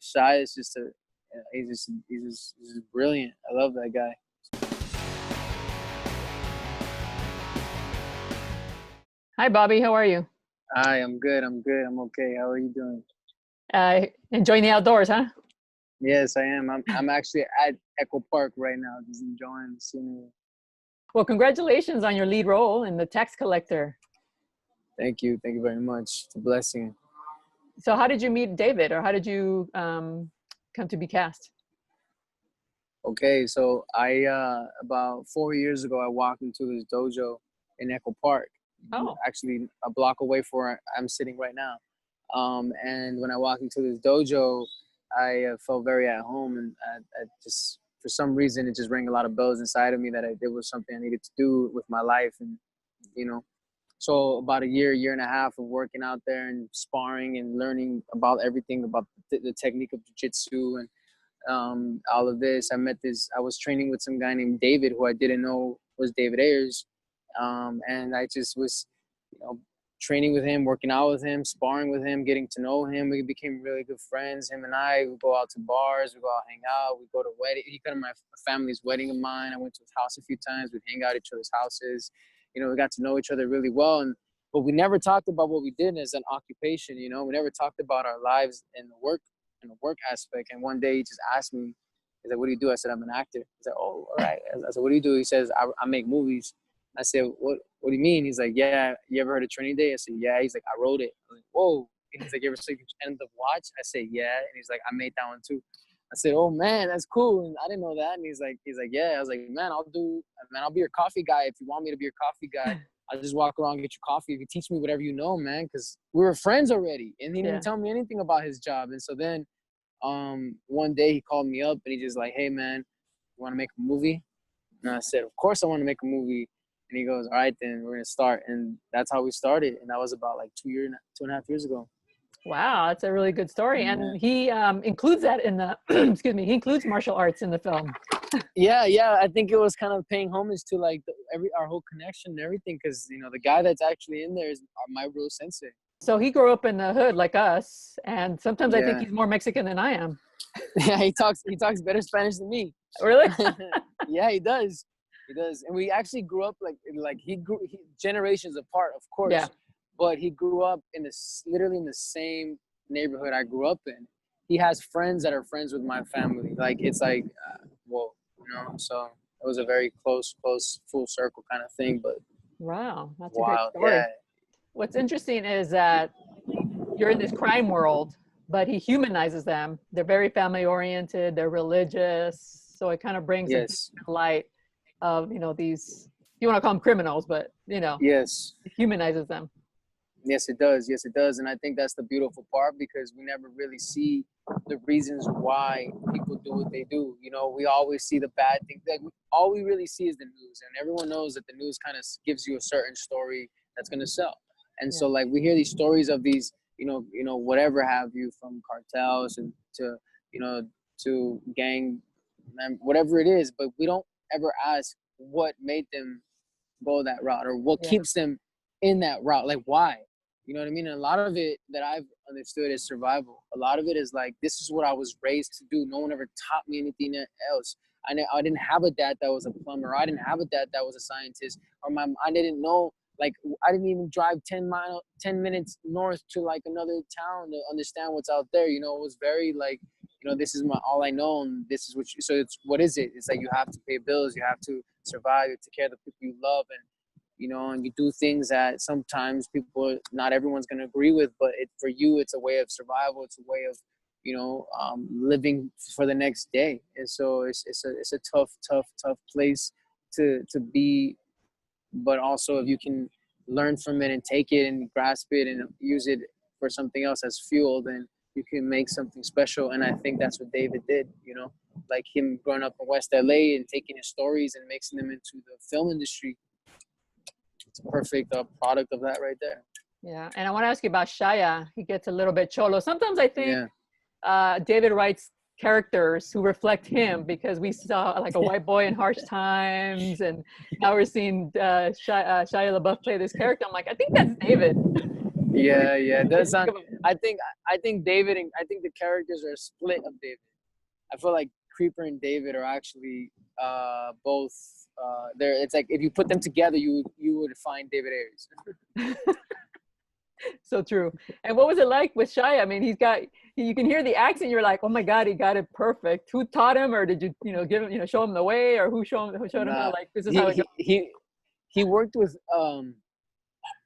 Shia is just he's just brilliant. I love that guy. Hi, Bobby. How are you? Hi, I'm good. I'm good. I'm okay. How are you doing? Enjoying the outdoors, huh? Yes, I am. I'm actually at Echo Park right now, just enjoying the scenery. Well, congratulations on your lead role in The Tax Collector. Thank you. Thank you very much. It's a blessing. So how did you meet David, or how did you come to be cast? Okay, so I about 4 years ago, I walked into this dojo in Echo Park, Oh, actually a block away from where I'm sitting right now. And when I walked into this dojo, I felt very at home, and I just, for some reason, it just rang a lot of bells inside of me that it was something I needed to do with my life. And, you know, so about a year and a half of working out there and sparring and learning about everything about the technique of jiu-jitsu and all of this. I was training with some guy named David, who I didn't know was David Ayers. And I just was, you know, training with him, working out with him, sparring with him, getting to know him. We became really good friends. Him and I would go out to bars, we go out, hang out, we go to wedding. He come to my family's wedding of mine. I went to his house a few times. We'd hang out at each other's houses. You know, we got to know each other really well. But we never talked about what we did as an occupation. You know, we never talked about our lives and the work aspect. And one day he just asked me, he said, "What do you do?" I said, "I'm an actor." He said, "Oh, all right." I said, "What do you do?" He says, I make movies." I said, What do you mean?" He's like, "Yeah, you ever heard of Training Day?" I said, "Yeah." He's like, "I wrote it." I was like, "Whoa." And he's like, "You ever see End of Watch?" I said, "Yeah." And he's like, "I made that one too." I said, "Oh man, that's cool." And I didn't know that. And he's like, "Yeah." I was like, I'll be your coffee guy. If you want me to be your coffee guy, I'll just walk around and get you coffee. If you teach me whatever you know, man, because we were friends already." And he didn't yeah. tell me anything about his job. And so then one day he called me up and he just like, "Hey man, you want to make a movie?" And I said, "Of course I want to make a movie." And he goes, "All right, then we're gonna start." And that's how we started. And that was about like 2.5 years ago. Wow, that's a really good story. Yeah. And he includes that in the, excuse me, he includes martial arts in the film. Yeah. I think it was kind of paying homage to like our whole connection and everything, because you know the guy that's actually in there is my real sensei. So he grew up in the hood like us, and sometimes I think Yeah, he's more Mexican than I am. yeah. He talks better Spanish than me. Really? Yeah, he does. He does. And we actually grew up generations apart, of Yeah. course, but he grew up literally in the same neighborhood I grew up in. He has friends that are friends with my family. Like it's like, whoa, you know. So it was a very close, full circle kind of thing. But Wow, that's a great wow, story. yeah, What's interesting is that you're in this crime world, but he humanizes them. They're very family oriented, they're religious. So it kind of brings a yes, different light of, these, you want to call them criminals, but, yes. it humanizes them. Yes, it does. Yes, it does. And I think that's the beautiful part, because we never really see the reasons why people do what they do. You know, we always see the bad things. Like, all we really see is the news, and everyone knows that the news kind of gives you a certain story that's going to sell. And Yeah. so, like, we hear these stories of these, whatever have you, from cartels and to gang, whatever it is, but we don't ever ask what made them go that route, or what Yeah. keeps them in that route. Like, why? You know what I mean? And a lot of it that I've understood is survival. A lot of it is like, this is what I was raised to do. No one ever taught me anything else. I didn't have a dad that was a plumber. I didn't have a dad that was a scientist. I didn't know, like, I didn't even drive 10 minutes north to like another town to understand what's out there. You know, it was very like, this is all I know, and this is so what is it? It's like, you have to pay bills, you have to survive, you have to take care of the people you love, and and you do things that sometimes not everyone's going to agree with, but for you, it's a way of survival. It's a way of, living for the next day. And so it's a tough place to be. But also, if you can learn from it and take it and grasp it and use it for something else as fuel, then you can make something special. And I think that's what David did, like him growing up in West LA and taking his stories and mixing them into the film industry. It's a perfect product of that right there. Yeah. And I want to ask you about Shia. He gets a little bit cholo. Sometimes I think David writes characters who reflect him, because we saw like a white boy in Harsh Times, and now we're seeing Shia LaBeouf play this character. I'm like, I think that's David. Yeah, yeah. That's not. I think David and I think the characters are a split of David. I feel like Creeper and David are actually both. There, it's like if you put them together, you would find David Ayers. So true. And what was it like with Shia? I mean, you can hear the accent. You're like, oh my God, he got it perfect. Who taught him, or did you, give him, show him the way, or who showed him how, like, this is how it goes? He worked with.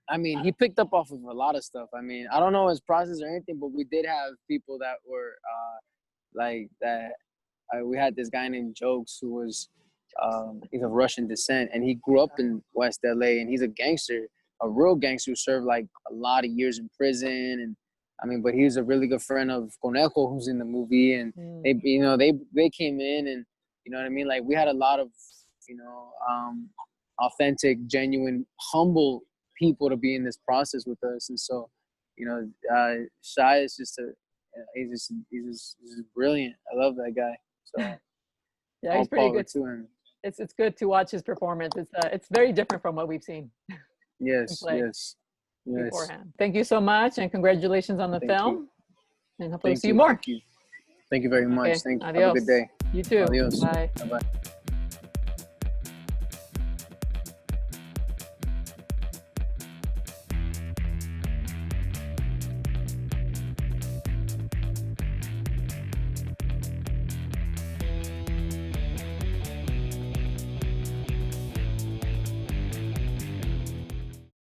I mean, he picked up off of a lot of stuff. I mean, I don't know his process or anything, but we did have people that were like that. We had this guy named Jokes who was he's of Russian descent, and he grew up in West LA, and he's a gangster, a real gangster who served like a lot of years in prison. And I mean, but he was a really good friend of Conejo, who's in the movie, and they came in, and you know what I mean. Like we had a lot of authentic, genuine, humble people to be in this process with us. And so Shai is just he's just brilliant. I love that guy. So yeah, he's pretty good to him. It's good to watch his performance. It's very different from what we've seen. Yes Beforehand. Thank you so much, and congratulations on the film. And hopefully see you more. Thank you very much. Thank you. Adios. Have a good day. You too. Adios. Bye. Bye.